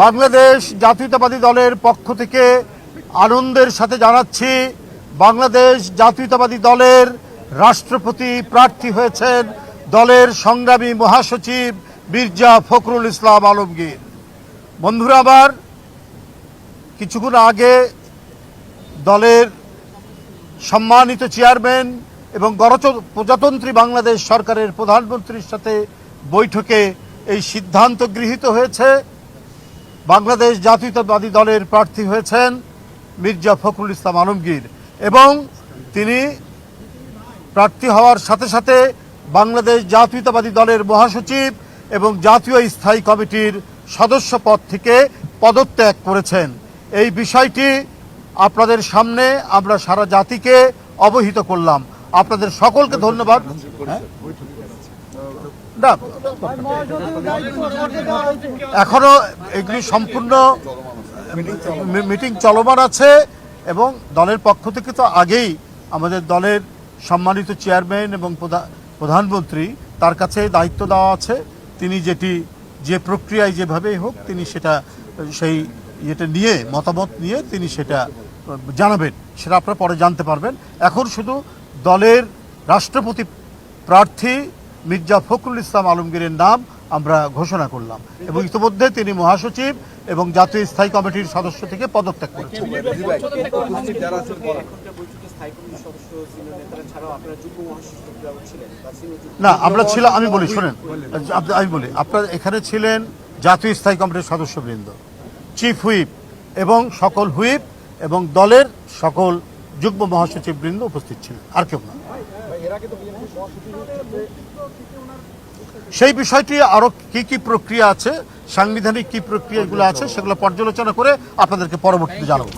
বাংলাদেশ জাতীয়তাবাদী দলের পক্ষ থেকে আনন্দের সাথে জানাচ্ছি, বাংলাদেশ জাতীয়তাবাদী দলের রাষ্ট্রপতি প্রার্থী হয়েছেন দলের সংগ্রামী মহাসচিব মির্জা ফখরুল ইসলাম আলমগীর। বন্ধুরা আমার, কিছুক্ষণ আগে দলের সম্মানিত চেয়ারম্যান এবং প্রজাতন্ত্রী বাংলাদেশ সরকারের প্রধানমন্ত্রীর সাথে বৈঠকে এই সিদ্ধান্ত গৃহীত হয়েছে, বাংলাদেশ জাতীয়তাবাদী দলের প্রার্থী হয়েছেন মির্জা ফখরুল ইসলাম আলমগীর এবং তিনি প্রার্থী হওয়ার সাথে সাথে বাংলাদেশ জাতীয়তাবাদী দলের মহাসচিব এবং জাতীয় স্থায়ী কমিটির সদস্য পদ থেকে পদত্যাগ করেছেন। এই বিষয়টি আপনাদের সামনে আমরা সারা জাতিকে অবহিত করলাম। আপনাদের সকলকে ধন্যবাদ। না, এখনো এগুলি সম্পূর্ণ মিটিং চলমান আছে এবং দলের পক্ষ থেকে তো আগেই আমাদের দলের সম্মানিত চেয়ারম্যান এবং প্রধানমন্ত্রী তার কাছে দায়িত্ব দেওয়া আছে, তিনি যে প্রক্রিয়ায় যেভাবেই হোক তিনি সেই নিয়ে মতামত নিয়ে তিনি সেটা জানাবেন, সেটা আপনারা পরে জানতে পারবেন। এখন শুধু দলের রাষ্ট্রপতি প্রার্থী মির্জা ফখরুল ইসলাম আলমগীরের নাম আমরা ঘোষণা করলাম এবং ইতিমধ্যে তিনি মহাসচিব এবং জাতীয় স্থায়ী কমিটির সদস্য থেকে পদত্যাগ করেছেন। না, আমরা ছিলাম, আমি বলি শোনেন, আমি বলি, আপনারা এখানে ছিলেন জাতীয় স্থায়ী কমিটির সদস্যবৃন্দ, চিফ হুইপ এবং সকল হুইপ এবং দলের সকল যুগ্ম মহাসচিব বৃন্দ উপস্থিত ছিলেন, আর কেউ না। সেই বিষয়টি আরো কি প্রক্রিয়া আছে, সাংবিধানিক কি প্রক্রিয়াগুলো আছে সেগুলো পর্যালোচনা করে আপনাদেরকে পরবর্তীতে জানাবো।